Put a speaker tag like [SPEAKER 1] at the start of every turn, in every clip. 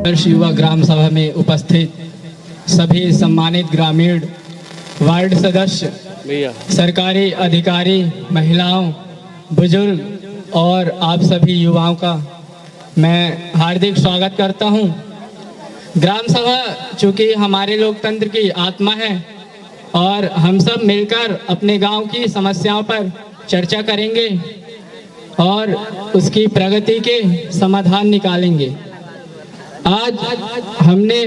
[SPEAKER 1] आदर्श युवा ग्राम सभा में उपस्थित सभी सम्मानित ग्रामीण वार्ड सदस्य, सरकारी अधिकारी, महिलाओं, बुजुर्ग और आप सभी युवाओं का मैं हार्दिक स्वागत करता हूं। ग्राम सभा चूँकि हमारे लोकतंत्र की आत्मा है और हम सब मिलकर अपने गांव की समस्याओं पर चर्चा करेंगे और उसकी प्रगति के समाधान निकालेंगे। आज हमने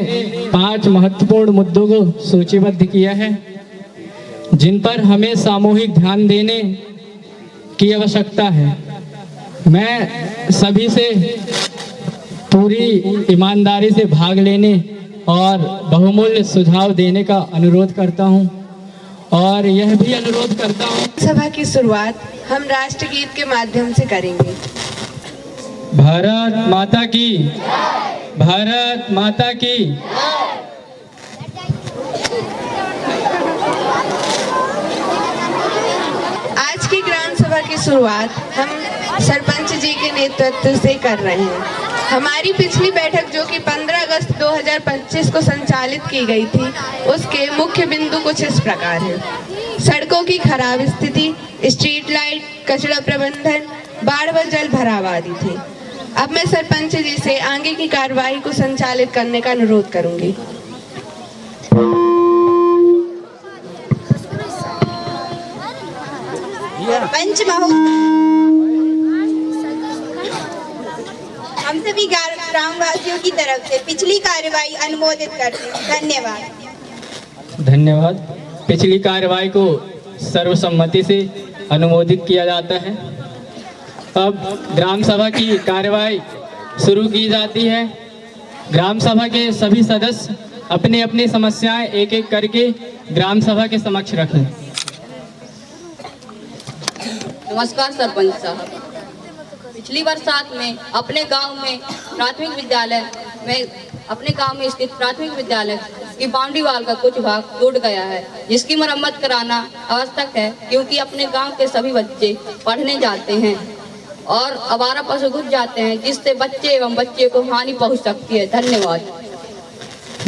[SPEAKER 1] 5 महत्वपूर्ण मुद्दों को सूचीबद्ध किया है जिन पर हमें सामूहिक ध्यान देने की आवश्यकता है। मैं सभी से पूरी ईमानदारी से भाग लेने और बहुमूल्य सुझाव देने का अनुरोध करता हूं और यह भी अनुरोध करता हूं।
[SPEAKER 2] सभा की शुरुआत हम राष्ट्रगीत के माध्यम से करेंगे।
[SPEAKER 1] भारत माता की, भारत माता की।
[SPEAKER 2] आज की ग्राम सभा की शुरुआत हम सरपंच जी के नेतृत्व से कर रहे हैं। हमारी पिछली बैठक जो कि 15 अगस्त 2025 को संचालित की गई थी, उसके मुख्य बिंदु कुछ इस प्रकार हैं। सड़कों की खराब स्थिति, स्ट्रीट लाइट, कचरा प्रबंधन, बाढ़ व जल भराव आदि थे। अब मैं सरपंच जी से आगे की कार्यवाही को संचालित करने का अनुरोध करूंगी।
[SPEAKER 3] सरपंच महोदय, हम सभी ग्रामवासियों की तरफ से पिछली कार्यवाही अनुमोदित करते हैं। धन्यवाद।
[SPEAKER 1] धन्यवाद। पिछली कार्यवाही को सर्वसम्मति से अनुमोदित किया जाता है। अब ग्राम सभा की कार्यवाही शुरू की जाती है। ग्राम सभा के सभी सदस्य अपनी अपनी समस्याएं एक एक करके ग्राम सभा के समक्ष रखें।
[SPEAKER 4] नमस्कार सरपंच साहब। पिछली बरसात में अपने गांव में स्थित प्राथमिक विद्यालय की बाउंड्री वाल का कुछ भाग टूट गया है, जिसकी मरम्मत कराना आवश्यक है क्योंकि अपने गांव के सभी बच्चे पढ़ने जाते हैं और आवारा पशु घुस जाते हैं, जिससे बच्चे एवं बच्चे को हानि पहुंच सकती है। धन्यवाद।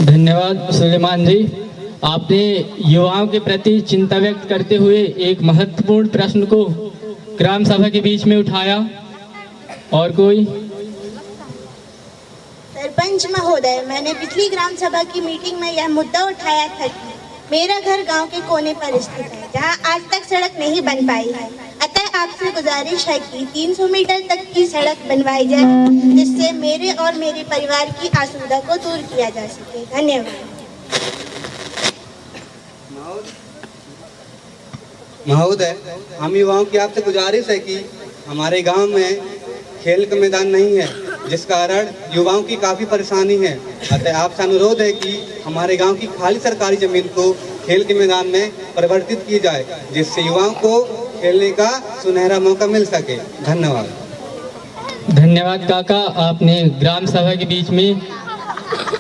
[SPEAKER 1] धन्यवाद सुलेमान जी। आपने युवाओं के प्रति चिंता व्यक्त करते हुए एक महत्वपूर्ण प्रश्न को ग्राम सभा के बीच में उठाया। और कोई?
[SPEAKER 3] सरपंच महोदय, मैंने पिछली ग्राम सभा की मीटिंग में यह मुद्दा उठाया था कि मेरा घर गांव के कोने पर स्थित है, जहां आज तक सड़क नहीं बन पाई है। अतः आपसे गुजारिश है कि 300 मीटर तक की सड़क बनवाई जाए, जिससे मेरे और मेरे परिवार की असुविधा को दूर किया जा सके। धन्यवाद।
[SPEAKER 5] महोदय, हम युवाओं की आपसे गुजारिश है कि हमारे गांव में खेल का मैदान नहीं है, जिस कारण युवाओं की काफ़ी परेशानी है। अतः आपसे अनुरोध है कि हमारे गांव की खाली सरकारी जमीन को खेल के मैदान में परिवर्तित की जाए, जिससे युवाओं को खेलने का सुनहरा मौका मिल सके। धन्यवाद।
[SPEAKER 1] धन्यवाद काका, आपने ग्राम सभा के बीच में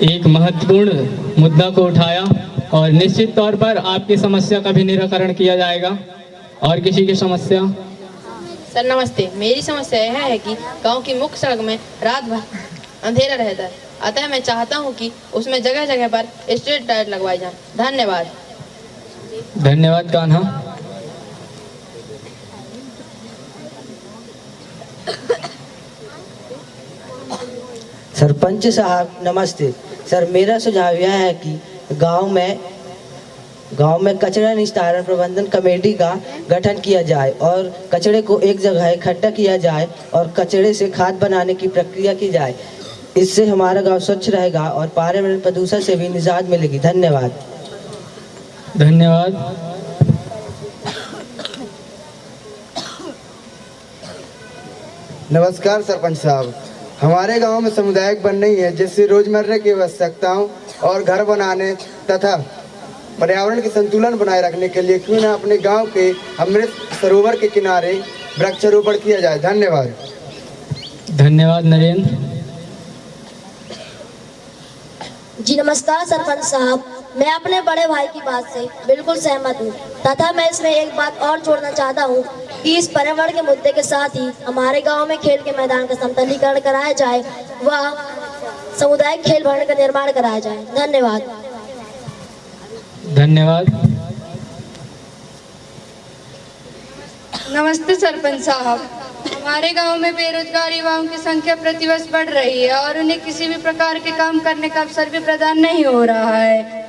[SPEAKER 1] एक महत्वपूर्ण मुद्दा को उठाया और निश्चित तौर पर आपकी समस्या का भी निराकरण किया जाएगा। और किसी की समस्या?
[SPEAKER 6] सर नमस्ते। मेरी समस्या यह है कि गांव की मुख्य सड़क में रात भर अंधेरा रहता है, अतः मैं चाहता हूं कि उसमें जगह जगह पर स्ट्रीट लाइट लगवाई जाए। धन्यवाद।
[SPEAKER 1] धन्यवाद कान्हा।
[SPEAKER 7] सरपंच साहब नमस्ते। सर, मेरा सुझाव यह है कि गांव में कचरा निस्तारण प्रबंधन कमेटी का गठन किया जाए और कचरे को एक जगह इकट्ठा किया जाए और कचरे से खाद बनाने की प्रक्रिया की जाए। इससे हमारा गांव स्वच्छ रहेगा और पर्यावरण प्रदूषण से भी निजात मिलेगी। धन्यवाद।
[SPEAKER 1] धन्यवाद।
[SPEAKER 8] नमस्कार सरपंच साहब। हमारे गांव में सामुदायिक वन नहीं है, जिससे रोजमर्रा की आवश्यकताओं और घर बनाने तथा पर्यावरण के संतुलन बनाए रखने के लिए क्यों न अपने गांव के अमृत सरोवर के किनारे वृक्षारोपण किया जाए। धन्यवाद।
[SPEAKER 1] धन्यवाद नरेंद्र।
[SPEAKER 9] जी नमस्कार सरपंच साहब। मैं अपने बड़े भाई की बात से बिल्कुल सहमत हूँ तथा मैं इसमें एक बात और जोड़ना चाहता हूँ कि इस पर्यावरण के मुद्दे के साथ ही हमारे गांव में खेल के मैदान का समतलीकरण कराया जाए। वह सामुदायिक खेल भवन का निर्माण कराया जाए। धन्यवाद।
[SPEAKER 1] धन्यवाद।
[SPEAKER 10] नमस्ते सरपंच साहब। हमारे गांव में बेरोजगार युवाओं की संख्या प्रतिवर्ष बढ़ रही है और उन्हें किसी भी प्रकार के काम करने का अवसर भी प्रदान नहीं हो रहा है।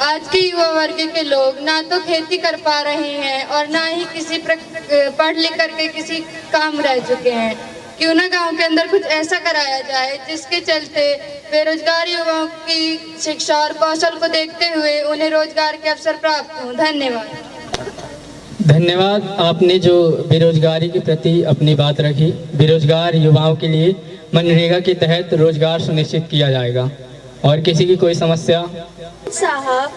[SPEAKER 10] आज के युवा वर्ग के लोग ना तो खेती कर पा रहे हैं और ना ही किसी पढ़ लिख करके किसी काम रह चुके हैं। क्यों ना गांव के अंदर कुछ ऐसा कराया जाए जिसके चलते बेरोजगार युवाओं की शिक्षा और कौशल को देखते हुए उन्हें रोजगार के अवसर प्राप्त हों। धन्यवाद।
[SPEAKER 1] धन्यवाद। आपने जो बेरोजगारी के प्रति अपनी बात रखी, बेरोजगार युवाओं के लिए मनरेगा के तहत रोजगार सुनिश्चित किया जाएगा। और किसी की कोई समस्या?
[SPEAKER 3] साहब,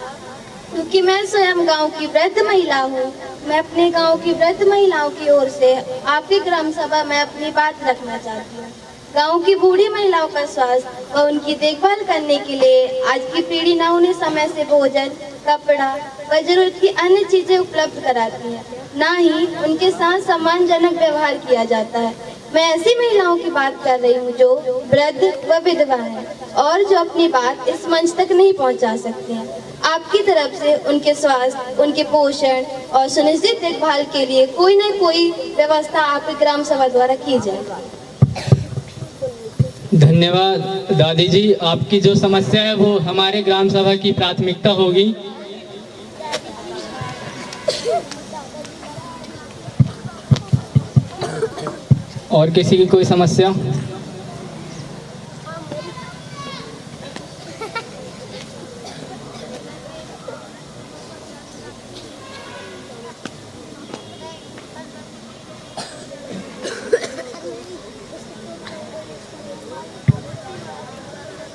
[SPEAKER 3] क्योंकि मैं स्वयं गांव की वृद्ध महिला हूं, मैं अपने गांव की वृद्ध महिलाओं की ओर से आपकी ग्राम सभा में अपनी बात रखना चाहती हूं। गांव की बूढ़ी महिलाओं का स्वास्थ्य व उनकी देखभाल करने के लिए आज की पीढ़ी न उन्हें समय से भोजन, कपड़ा व जरूरत की अन्य चीजें उपलब्ध कराती है, न ही उनके साथ सम्मानजनक व्यवहार किया जाता है। मैं ऐसी महिलाओं की बात कर रही हूँ जो वृद्ध व विधवा हैं और जो अपनी बात इस मंच तक नहीं पहुँचा सकती हैं। आपकी तरफ से उनके स्वास्थ्य, उनके पोषण और सुनिश्चित देखभाल के लिए कोई न कोई व्यवस्था आपकी ग्राम सभा द्वारा की जाएगी।
[SPEAKER 1] धन्यवाद दादी जी। आपकी जो समस्या है वो हमारे ग्राम सभा की प्राथमिकता होगी। और किसी की कोई समस्या?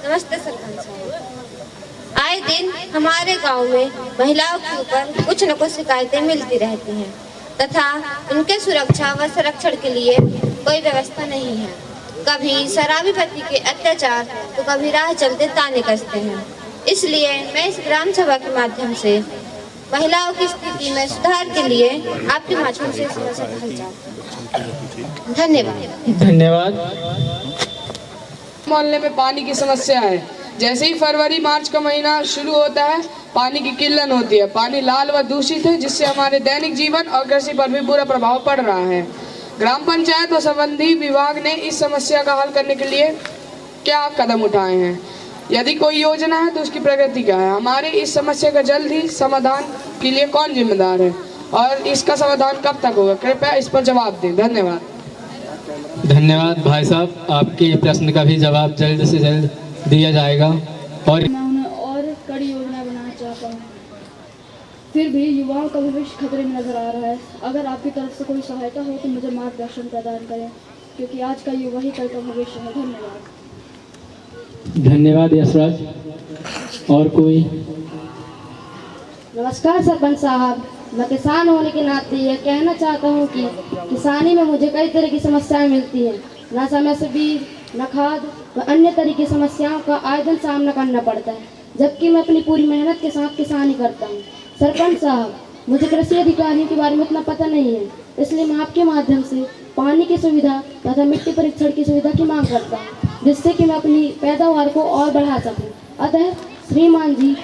[SPEAKER 3] नमस्ते सरपंच साहब। आए दिन हमारे गांव में महिलाओं के ऊपर कुछ न कुछ शिकायतें मिलती रहती हैं तथा उनके सुरक्षा व संरक्षण के लिए कोई व्यवस्था नहीं है। कभी शराबी पति के अत्याचार तो कभी राह चलते ताने कसते हैं। इसलिए मैं इस ग्राम सभा के माध्यम से महिलाओं की स्थिति में सुधार के लिए आपके माध्यम से समस्या हल चाहती हूं। धन्यवाद।
[SPEAKER 1] धन्यवाद।
[SPEAKER 11] मोहल्ले में पानी की समस्या है। जैसे ही फरवरी मार्च का महीना शुरू होता है, पानी की किल्लत होती है। पानी लाल व दूषित है, जिससे हमारे दैनिक जीवन और कृषि पर भी बुरा प्रभाव पड़ रहा है। ग्राम पंचायत व संबंधित विभाग ने इस समस्या का हल करने के लिए क्या कदम उठाए हैं? यदि कोई योजना है तो उसकी प्रगति क्या है? हमारे इस समस्या का जल्द ही समाधान के लिए कौन जिम्मेदार है और इसका समाधान कब तक होगा? कृपया इस पर जवाब दें। धन्यवाद।
[SPEAKER 1] धन्यवाद भाई साहब। आपके प्रश्न का भी जवाब जल्द से जल्द दिया जाएगा। और
[SPEAKER 12] मैं उन्हें और कड़ी योजना बनाना चाहता हूँ, फिर भी युवाओं का भविष्य खतरे में नजर आ रहा है। अगर आपकी तरफ से कोई सहायता हो तो मुझे मार्गदर्शन प्रदान करें, क्योंकि आज का युवा ही कल का भविष्य है। धन्यवाद।
[SPEAKER 1] धन्यवाद यशराज। और कोई?
[SPEAKER 12] नमस्कार सरपंच साहब। मैं किसान होने के नाते यह कहना चाहता हूँ कि किसानी में मुझे कई तरह की समस्याएं मिलती हैं। न समय से बीज, न खाद व अन्य तरह की समस्याओं का आए दिन सामना करना पड़ता है, जबकि मैं अपनी पूरी मेहनत के साथ किसानी करता हूँ। सरपंच साहब, मुझे कृषि अधिकारियों के बारे में उतना पता नहीं है, इसलिए मैं आपके माध्यम से पानी की सुविधा तथा मिट्टी परीक्षण की सुविधा की मांग करता हूँ, जिससे कि मैं अपनी पैदावार को और बढ़ा सकूँ। अतः श्रीमान जी,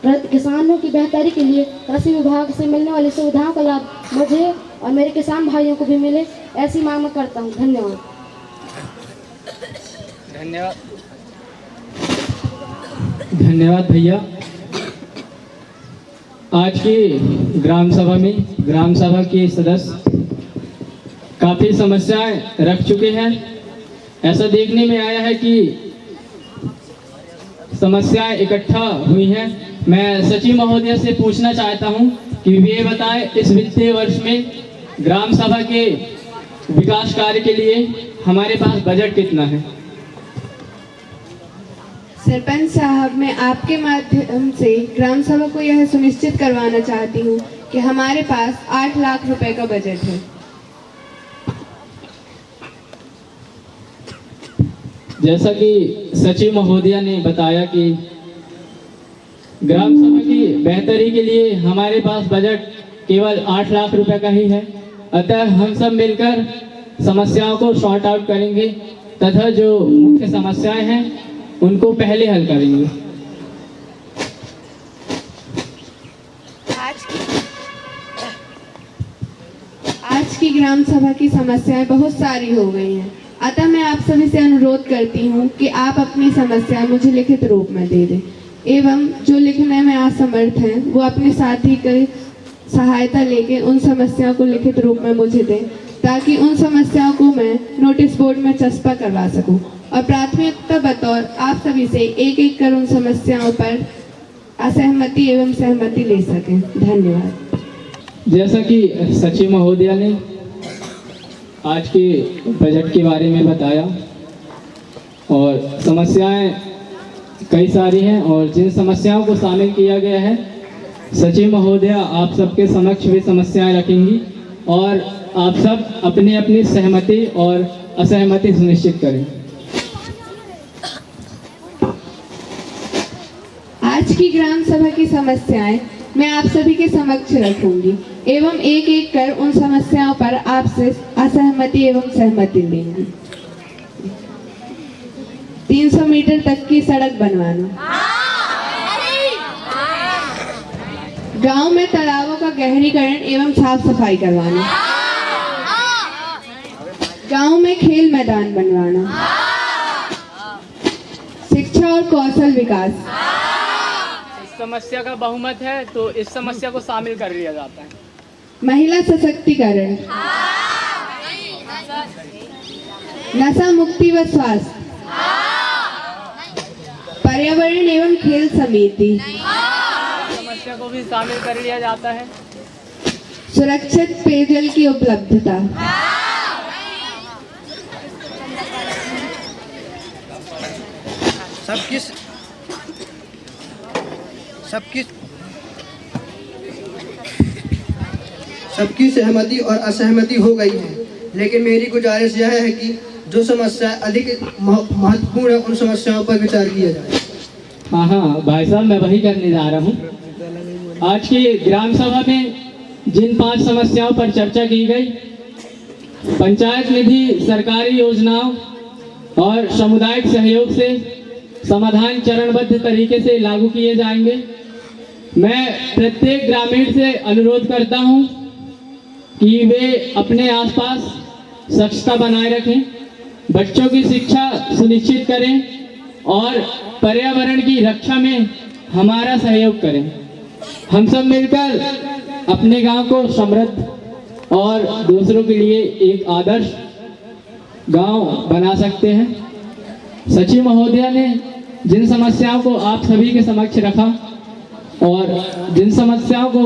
[SPEAKER 12] किसानों की बेहतरी के लिए कृषि विभाग से मिलने वाली सुविधाओं का लाभ मुझे और मेरे किसान भाइयों को भी मिले, ऐसी मांग मैं करता हूँ। धन्यवाद।
[SPEAKER 1] धन्यवाद। धन्यवाद भैया। आज की ग्राम सभा में ग्राम सभा के सदस्य काफी समस्याएं रख चुके हैं। ऐसा देखने में आया है कि समस्याएं इकट्ठा हुई हैं। मैं सचिव महोदय से पूछना चाहता हूं कि वे बताएं इस वित्तीय वर्ष में ग्राम सभा के विकास कार्य के लिए हमारे पास बजट कितना है?
[SPEAKER 2] सरपंच साहब, मैं आपके माध्यम से ग्राम सभा को यह सुनिश्चित करवाना चाहती हूँ कि हमारे पास 8 लाख रुपए का बजट है।
[SPEAKER 1] जैसा कि सचिव महोदया ने बताया कि ग्राम सभा की बेहतरी के लिए हमारे पास बजट केवल 8 लाख रुपए का ही है। अतः हम सब मिलकर समस्याओं को सॉर्ट आउट करेंगे तथा जो मुख्य समस्याएं हैं उनको पहले हल करेंगे।
[SPEAKER 2] आज की ग्राम सभा की समस्याएं बहुत सारी हो गई हैं, अतः मैं आप सभी से अनुरोध करती हूं कि आप अपनी समस्याएं मुझे लिखित रूप में दे दें एवं जो लिखने में असमर्थ हैं वो अपने साथी की सहायता लेके उन समस्याओं को लिखित रूप में मुझे दें, ताकि उन समस्याओं को मैं नोटिस बोर्ड में चस्पा करवा सकूं और प्राथमिकता बतौर आप सभी से एक एक कर उन समस्याओं पर असहमति एवं सहमति ले सकें। धन्यवाद।
[SPEAKER 1] जैसा कि सचिव महोदया ने आज के बजट के बारे में बताया और समस्याएं कई सारी हैं और जिन समस्याओं को शामिल किया गया है सचिव महोदया आप सबके समक्ष भी समस्याएं रखेंगी और आप सब अपनी अपनी सहमति और असहमति सुनिश्चित करें।
[SPEAKER 2] आज की ग्राम सभा की समस्याएं मैं आप सभी के समक्ष रखूंगी एवं एक एक कर उन समस्याओं पर आपसे असहमति एवं सहमति लेंगी। 300 मीटर तक की सड़क बनवाना, गांव में तालाबों का गहरीकरण एवं साफ सफाई करवाना, गांव में खेल मैदान बनवाना, शिक्षा और कौशल विकास।
[SPEAKER 1] इस समस्या का बहुमत है तो इस समस्या को शामिल कर लिया जाता है।
[SPEAKER 2] महिला सशक्तिकरण, नशा मुक्ति व स्वास्थ्य, पर्यावरण एवं खेल समिति।
[SPEAKER 1] समस्या को भी शामिल कर लिया जाता है।
[SPEAKER 2] सुरक्षित पेयजल की उपलब्धता,
[SPEAKER 8] सबकी सहमति और असहमति हो गई है, लेकिन मेरी गुजारिश यह है कि जो समस्या अधिक महत्वपूर्ण है उन समस्याओं पर विचार किया जाए।
[SPEAKER 1] हाँ भाई साहब, मैं वही करने जा रहा हूँ। आज की ग्राम सभा में जिन 5 समस्याओं पर चर्चा की गई, पंचायत निधि, सरकारी योजनाओं और सामुदायिक सहयोग से समाधान चरणबद्ध तरीके से लागू किए जाएंगे। मैं प्रत्येक ग्रामीण से अनुरोध करता हूं कि वे अपने आसपास स्वच्छता बनाए रखें, बच्चों की शिक्षा सुनिश्चित करें और पर्यावरण की रक्षा में हमारा सहयोग करें। हम सब मिलकर अपने गांव को समृद्ध और दूसरों के लिए एक आदर्श गांव बना सकते हैं। सचिव महोदया ने जिन समस्याओं को आप सभी के समक्ष रखा और जिन समस्याओं को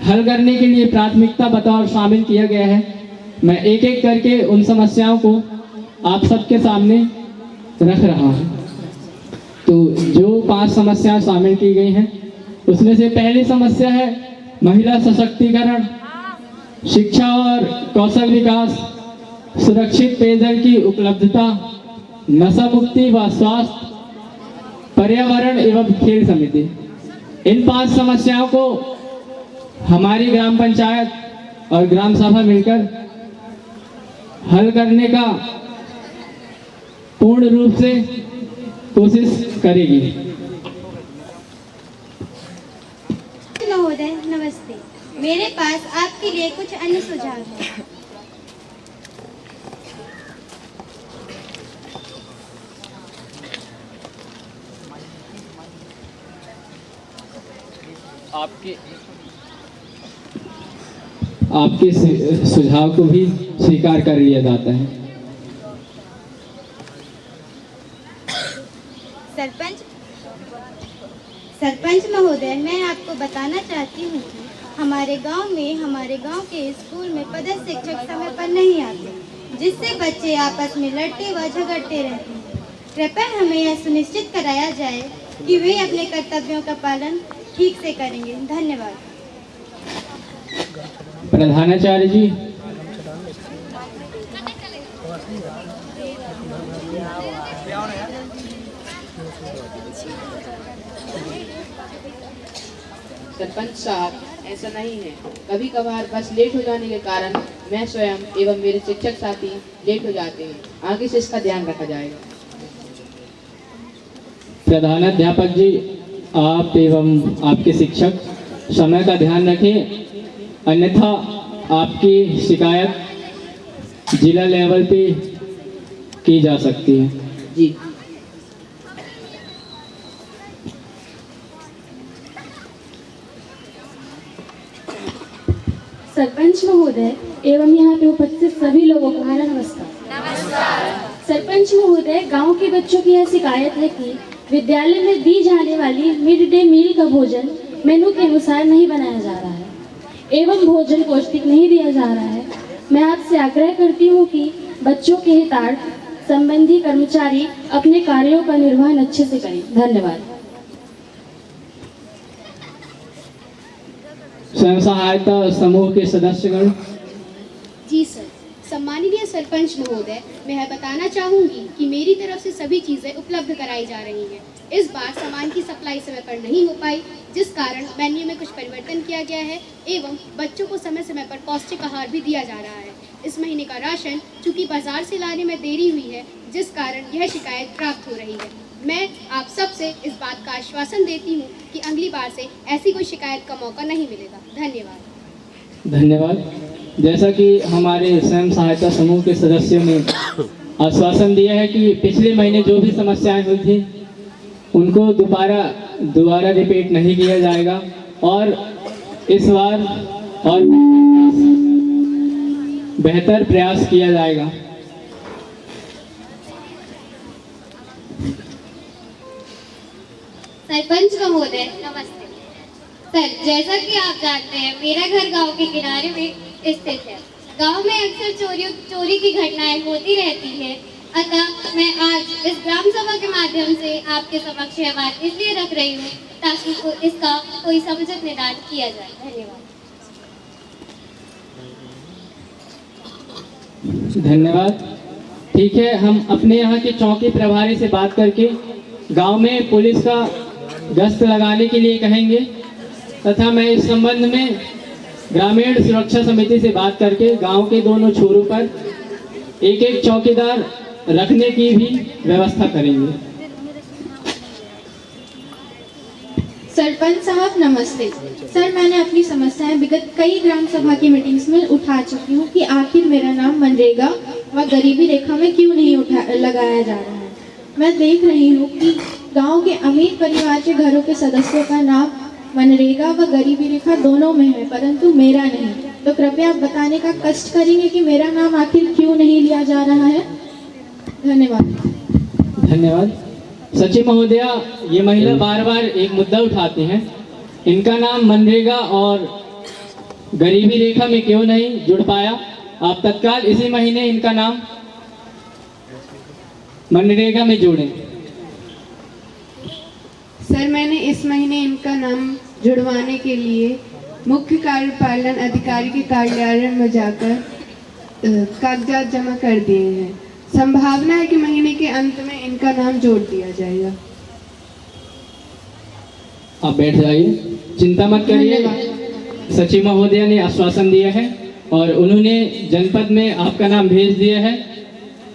[SPEAKER 1] हल करने के लिए प्राथमिकता बतौर शामिल किया गया है, मैं एक एक करके उन समस्याओं को आप सबके सामने रख रहा हूं। तो जो 5 समस्याएं शामिल की गई हैं उसमें से पहली समस्या है महिला सशक्तिकरण, शिक्षा और कौशल विकास, सुरक्षित पेयजल की उपलब्धता, नशा मुक्ति व स्वास्थ्य, पर्यावरण एवं खेल समिति। इन 5 समस्याओं को हमारी ग्राम पंचायत और ग्राम सभा मिलकर हल करने का पूर्ण रूप से कोशिश करेगी।
[SPEAKER 3] महोदय नमस्ते, मेरे पास आपके लिए कुछ अन्य सुझाव हैं।
[SPEAKER 1] आपके सुझाव को भी स्वीकार कर लिया जाता है।
[SPEAKER 3] सरपंच महोदय, मैं आपको बताना चाहती हूँ कि हमारे गांव के स्कूल में पदस्थ शिक्षक समय पर नहीं आते, जिससे बच्चे आपस में लड़ते व झगड़ते रहते हैं। कृपया हमें यह सुनिश्चित कराया जाए कि वे अपने कर्तव्यों का पालन ठीक से करेंगे। धन्यवाद।
[SPEAKER 1] प्रधानाचार्य जी।
[SPEAKER 11] सरपंच साहब, ऐसा नहीं है। कभी कभार बस लेट हो जाने के कारण
[SPEAKER 6] मैं स्वयं एवं मेरे शिक्षक साथी लेट हो जाते हैं। आगे से इसका ध्यान रखा जाएगा।
[SPEAKER 1] प्रधानाध्यापक जी, आप एवं आपके शिक्षक समय का ध्यान रखें, अन्यथा आपकी शिकायत जिला लेवल पे की जा सकती है।
[SPEAKER 6] जी।
[SPEAKER 12] सरपंच महोदय एवं यहाँ पे उपस्थित सभी लोगों को मेरा नमस्कार। सरपंच महोदय, गांव के बच्चों की यह शिकायत है कि विद्यालय में दी जाने वाली मिड डे मील का भोजन मेनू के अनुसार नहीं बनाया जा रहा है एवं भोजन पौष्टिक नहीं दिया जा रहा है। मैं आपसे आग्रह करती हूँ कि बच्चों के हितार्थ संबंधी कर्मचारी अपने कार्यों का निर्वहन अच्छे से करें। धन्यवाद।
[SPEAKER 1] स्वयं सहायता समूह के सदस्यगण।
[SPEAKER 13] जी सर। सम्माननीय सरपंच महोदय, मैं यह बताना चाहूँगी कि मेरी तरफ से सभी चीज़ें उपलब्ध कराई जा रही हैं। इस बार सामान की सप्लाई समय पर नहीं हो पाई, जिस कारण मेन्यू में कुछ परिवर्तन किया गया है एवं बच्चों को समय समय पर पौष्टिक आहार भी दिया जा रहा है। इस महीने का राशन चूँकि बाजार से लाने में देरी हुई है, जिस कारण यह शिकायत प्राप्त हो रही है। मैं आप सबसे इस बात का आश्वासन देती हूँ कि अगली बार से ऐसी कोई शिकायत का मौका नहीं मिलेगा। धन्यवाद।
[SPEAKER 1] धन्यवाद। जैसा कि हमारे स्वयं सहायता समूह के सदस्यों ने आश्वासन दिया है कि पिछले महीने जो भी समस्याएं हुई थी उनको दोबारा रिपीट नहीं किया जाएगा और इस बार और बेहतर प्रयास किया जाएगा।
[SPEAKER 13] सरपंच महोदय नमस्ते। सर, जैसा कि आप जानते हैं, मेरा घर गांव के किनारे में स्थित है। गांव में अक्सर चोरी की घटनाएं होती रहती है। अतः मैं आज इस ग्राम सभा के माध्यम से आपके समक्ष यह बात इसलिए रख रही हूँ ताकि इसका कोई समुचित निदान किया जाए।
[SPEAKER 1] धन्यवाद। ठीक है, हम अपने यहाँ के चौकी प्रभारी से बात करके गांव में पुलिस का गश्त लगाने के लिए कहेंगे तथा मैं इस संबंध में ग्रामीण सुरक्षा समिति से बात करके गांव के दोनों छोरों पर एक चौकीदार रखने की भी व्यवस्था करेंगे।
[SPEAKER 12] सरपंच साहब नमस्ते। सर, मैंने अपनी समस्याएं विगत कई ग्राम सभा की मीटिंग्स में उठा चुकी हूँ कि आखिर मेरा नाम मनरेगा व गरीबी रेखा में क्यों नहीं लगाया जा रहा है। मैं देख रही हूँ कि गांव के अमीर परिवार के घरों के सदस्यों का नाम मनरेगा व गरीबी रेखा दोनों में है, परंतु मेरा नहीं। तो कृपया आप बताने का कष्ट करेंगे कि मेरा नाम आखिर क्यों नहीं लिया जा रहा है। धन्यवाद।
[SPEAKER 1] धन्यवाद। सचिव महोदया, ये महिला बार बार एक मुद्दा उठाते हैं, इनका नाम मनरेगा और गरीबी रेखा में क्यों नहीं जुड़ पाया। आप तत्काल इसी महीने इनका नाम मनरेगा में जोड़ें।
[SPEAKER 2] सर, मैंने इस महीने इनका नाम जुड़वाने के लिए मुख्य कार्यपालन अधिकारी के कार्यालय में जाकर कागजात जमा कर दिए हैं। संभावना है कि महीने के अंत में इनका नाम जोड़ दिया जाएगा।
[SPEAKER 1] आप बैठ जाइए, चिंता मत करिए। सचिव महोदया ने आश्वासन दिया है और उन्होंने जनपद में आपका नाम भेज दिया है।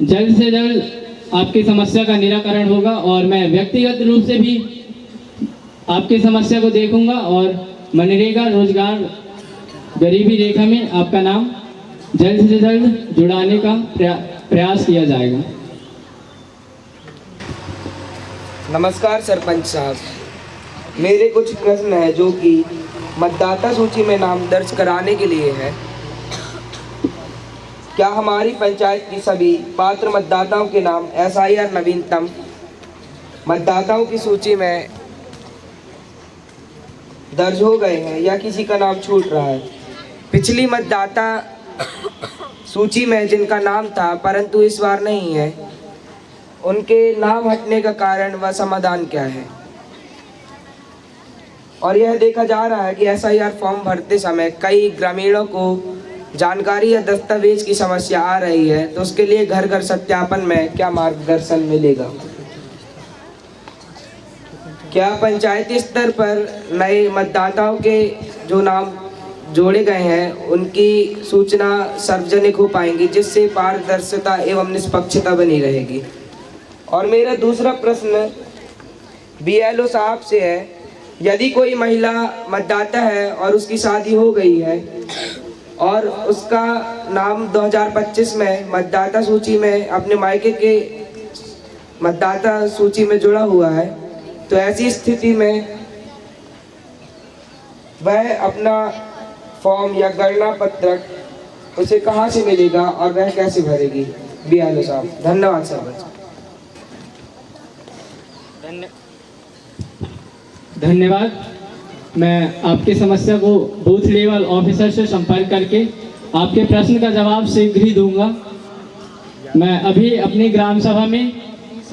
[SPEAKER 1] जल्द से जल्द आपकी समस्या का निराकरण होगा और मैं व्यक्तिगत रूप से भी आपकी समस्या को देखूंगा और मनरेगा रोजगार गरीबी रेखा में आपका नाम जल्द से जल्द जुड़ाने का प्रयास किया जाएगा।
[SPEAKER 14] नमस्कार सरपंच साहब, मेरे कुछ प्रश्न हैं जो कि मतदाता सूची में नाम दर्ज कराने के लिए है। क्या हमारी पंचायत की सभी पात्र मतदाताओं के नाम SIR नवीनतम मतदाताओं की सूची में दर्ज हो गए हैं या किसी का नाम छूट रहा है? पिछली मतदाता सूची में जिनका नाम था परंतु इस बार नहीं है, उनके नाम हटने का कारण व समाधान क्या है? और यह देखा जा रहा है कि SIR फॉर्म भरते समय कई ग्रामीणों को जानकारी या दस्तावेज की समस्या आ रही है, तो उसके लिए घर घर सत्यापन में क्या मार्गदर्शन मिलेगा? क्या पंचायती स्तर पर नए मतदाताओं के जो नाम जोड़े गए हैं उनकी सूचना सार्वजनिक हो पाएंगी, जिससे पारदर्शिता एवं निष्पक्षता बनी रहेगी। और मेरा दूसरा प्रश्न बीएलओ साहब से है, यदि कोई महिला मतदाता है और उसकी शादी हो गई है और उसका नाम 2025 में मतदाता सूची में अपने मायके के मतदाता सूची में जुड़ा हुआ है, तो ऐसी स्थिति में वह अपना फॉर्म या गणना पत्रक उसे कहाँ से मिलेगा और वह कैसे भरेगी? बीएलओ साहब। धन्यवाद सर।
[SPEAKER 1] धन्यवाद। मैं आपकी समस्या को बूथ लेवल ऑफिसर से संपर्क करके आपके प्रश्न का जवाब शीघ्र ही दूंगा। मैं अभी अपनी ग्राम सभा में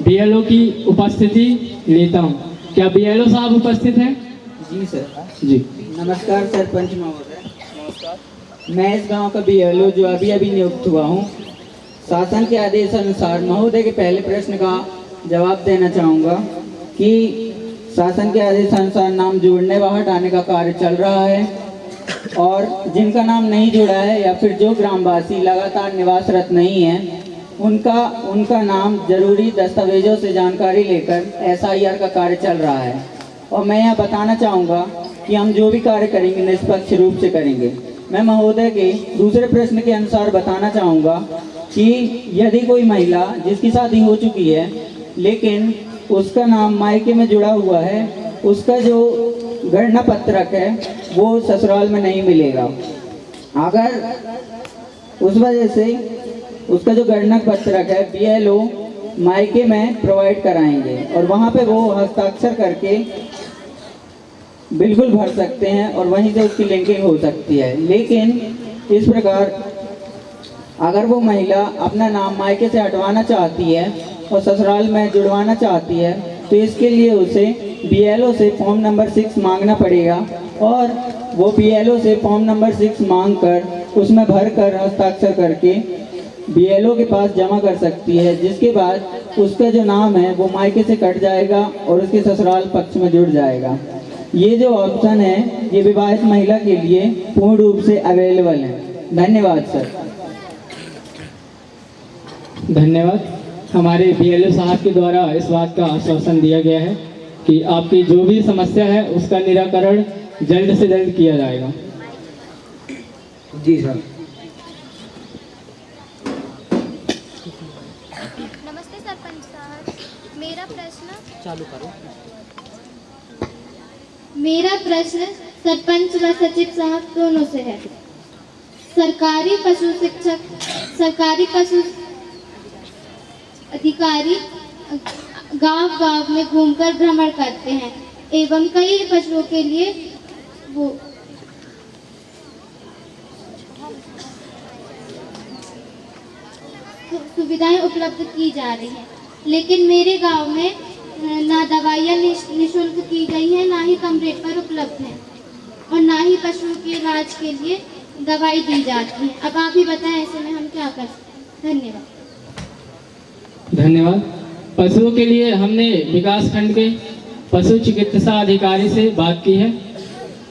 [SPEAKER 1] बीएलओ की उपस्थिति लेता हूं। क्या बीएलओ साहब उपस्थित हैं?
[SPEAKER 15] जी सर।
[SPEAKER 1] जी
[SPEAKER 15] नमस्कार सरपंच महोदय। नमस्कार। मैं इस गांव का बीएलओ जो अभी नियुक्त हुआ हूं, शासन के आदेश अनुसार महोदय के पहले प्रश्न का जवाब देना चाहूँगा कि शासन के आदेश अनुसार नाम जोड़ने व हटाने का कार्य चल रहा है, और जिनका नाम नहीं जुड़ा है या फिर जो ग्रामवासी लगातार निवासरत नहीं है, उनका नाम जरूरी दस्तावेजों से जानकारी लेकर एसआईआर का कार्य चल रहा है। और मैं यह बताना चाहूँगा कि हम जो भी कार्य करेंगे निष्पक्ष रूप से करेंगे। मैं महोदय के दूसरे प्रश्न के अनुसार बताना चाहूँगा कि यदि कोई महिला जिसकी शादी हो चुकी है लेकिन उसका नाम मायके में जुड़ा हुआ है, उसका जो गणना पत्रक है वो ससुराल में नहीं मिलेगा। अगर उस वजह से उसका जो गणना पत्रक है बीएलओ मायके में प्रोवाइड कराएंगे और वहाँ पे वो हस्ताक्षर करके बिल्कुल भर सकते हैं और वहीं से उसकी लिंकिंग हो सकती है। लेकिन इस प्रकार अगर वो महिला अपना नाम मायके से हटवाना चाहती है और ससुराल में जुड़वाना चाहती है, तो इसके लिए उसे बीएलओ से फॉर्म नंबर 6 मांगना पड़ेगा, और वो बीएलओ से फॉर्म नंबर 6 मांग कर उसमें भर कर हस्ताक्षर करके बीएलओ के पास जमा कर सकती है, जिसके बाद उसका जो नाम है वो मायके से कट जाएगा और उसके ससुराल पक्ष में जुड़ जाएगा। ये जो ऑप्शन है ये विवाहित महिला के लिए पूर्ण रूप से अवेलेबल है। धन्यवाद सर।
[SPEAKER 1] धन्यवाद। हमारे बीएलओ साहब के द्वारा इस बात का आश्वासन दिया गया है कि आपकी जो भी समस्या है उसका निराकरण जल्द से जल्द किया जाएगा।
[SPEAKER 14] जी सर।
[SPEAKER 16] नमस्ते सरपंच साहब। मेरा प्रश्न सरपंच व सचिव साहब दोनों से है। सरकारी पशु शिक्षक, सरकारी पशु अधिकारी गांव-गांव में घूमकर भ्रमण करते हैं एवं कई पशुओं के लिए वो सुविधाएं उपलब्ध की जा रही हैं, लेकिन मेरे गांव में ना दवाइयाँ निःशुल्क की गई हैं, ना ही कम रेट पर उपलब्ध हैं और ना ही पशुओं के इलाज के लिए दवाई दी जाती है। अब आप ही बताएं ऐसे में हम क्या कर सकते हैं। धन्यवाद।
[SPEAKER 1] धन्यवाद। पशुओं के लिए हमने विकास खंड के पशु चिकित्सा अधिकारी से बात की है।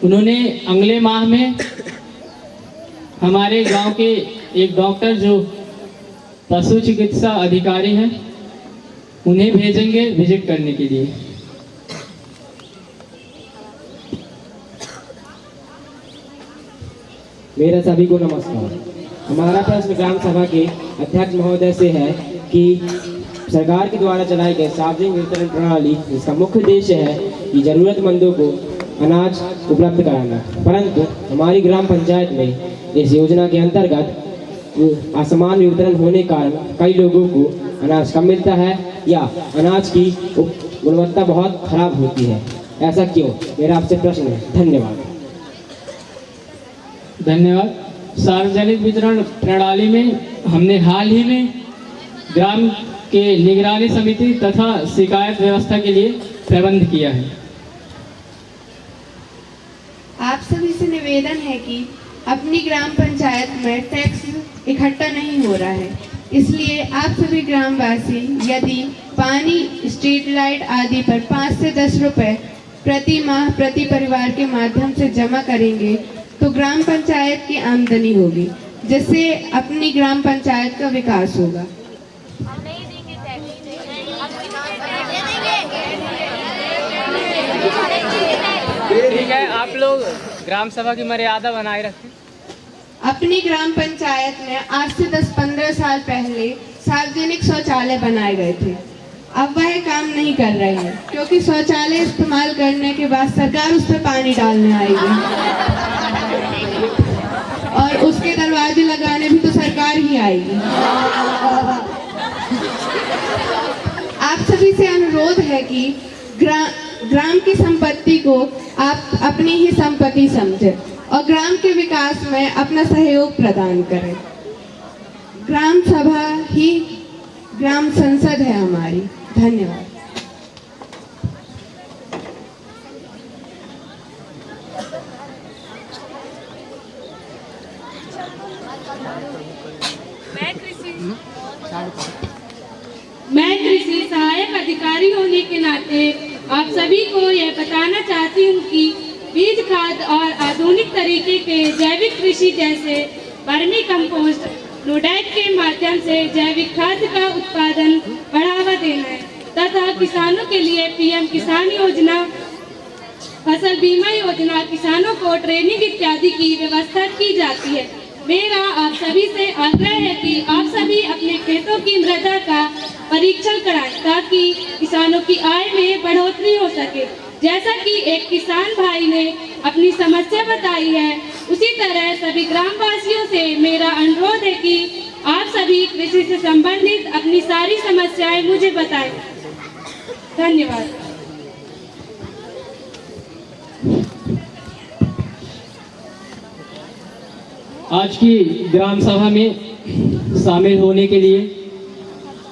[SPEAKER 1] उन्होंने अगले माह में हमारे गांव के एक डॉक्टर जो पशु चिकित्सा अधिकारी हैं उन्हें भेजेंगे विजिट करने के लिए।
[SPEAKER 17] मेरा सभी को नमस्कार। हमारा प्रश्न ग्राम सभा के अध्यक्ष महोदय से है कि सरकार के द्वारा चलाई गई सार्वजनिक वितरण प्रणाली, जिसका मुख्य उद्देश्य है कि जरूरतमंदों को अनाज उपलब्ध कराना, परंतु हमारी ग्राम पंचायत में इस योजना के अंतर्गत असमान वितरण होने के कारण कई लोगों को अनाज कम मिलता है या अनाज की गुणवत्ता बहुत खराब होती है। ऐसा क्यों? मेरा आपसे प्रश्न है। धन्यवाद।
[SPEAKER 1] धन्यवाद। सार्वजनिक वितरण प्रणाली में हमने हाल ही में ग्राम के निगरानी समिति तथा शिकायत व्यवस्था के लिए प्रबंध किया है।
[SPEAKER 2] आप सभी से निवेदन है कि अपनी ग्राम पंचायत में टैक्स इकट्ठा नहीं हो रहा है, इसलिए आप सभी ग्रामवासी यदि पानी, स्ट्रीट लाइट आदि पर 5 से 10 रुपए प्रति माह प्रति परिवार के माध्यम से जमा करेंगे तो तो ग्राम पंचायत की आमदनी होगी, जिससे अपनी ग्राम पंचायत का विकास होगा।
[SPEAKER 1] ठीक है, आप लोग ग्राम सभा की मर्यादा बनाए रखें।
[SPEAKER 2] अपनी ग्राम पंचायत में आज से 10-15 साल पहले सार्वजनिक शौचालय बनाए गए थे। अब वह काम नहीं कर रहे हैं, क्योंकि शौचालय इस्तेमाल करने के बाद सरकार उस पर पानी डालने आएगी और उसके दरवाजे लगाने भी तो सरकार ही आएगी। आप सभी से अनुरोध है कि ग्राम की संपत्ति को आप अपनी ही संपत्ति समझें और ग्राम के विकास में अपना सहयोग प्रदान करें। ग्राम सभा ही ग्राम संसद है हमारी। धन्यवाद।
[SPEAKER 18] मैं कृषि सहायक अधिकारी होने के नाते आप सभी को यह बताना चाहती हूँ कि बीज खाद और आधुनिक तरीके के जैविक कृषि जैसे वर्मी कंपोस्ट, नोडैक के माध्यम से जैविक खाद का उत्पादन बढ़ावा देना है तथा किसानों के लिए पीएम किसान योजना, फसल बीमा योजना, किसानों को ट्रेनिंग इत्यादि की व्यवस्था की जाती है। मेरा आप सभी से आग्रह है कि आप सभी अपने खेतों की मृदा का परीक्षण कराएं ताकि किसानों की आय में बढ़ोतरी हो सके। जैसा कि एक किसान भाई ने अपनी समस्या बताई है, उसी तरह सभी ग्रामवासियों से मेरा अनुरोध है कि आप सभी कृषि से संबंधित अपनी सारी समस्याएं मुझे बताएं। धन्यवाद।
[SPEAKER 1] आज की ग्राम सभा में शामिल होने के लिए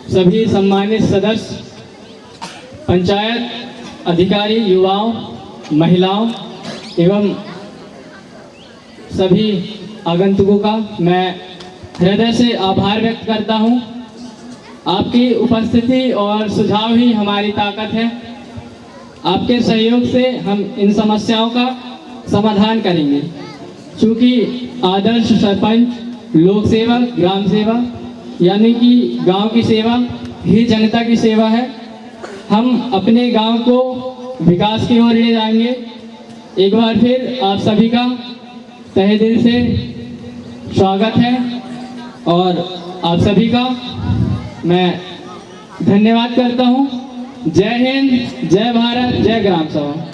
[SPEAKER 1] सभी सम्मानित सदस्य, पंचायत अधिकारी, युवाओं, महिलाओं एवं सभी आगंतुकों का मैं हृदय से आभार व्यक्त करता हूं। आपकी उपस्थिति और सुझाव ही हमारी ताकत है। आपके सहयोग से हम इन समस्याओं का समाधान करेंगे। चूँकि आदर्श सरपंच लोक सेवा, ग्राम सेवा यानी कि गांव की सेवा ही जनता की सेवा है। हम अपने गांव को विकास की ओर ले जाएंगे। एक बार फिर आप सभी का तहे दिल से स्वागत है और आप सभी का मैं धन्यवाद करता हूं। जय हिंद, जय भारत, जय ग्राम सभा।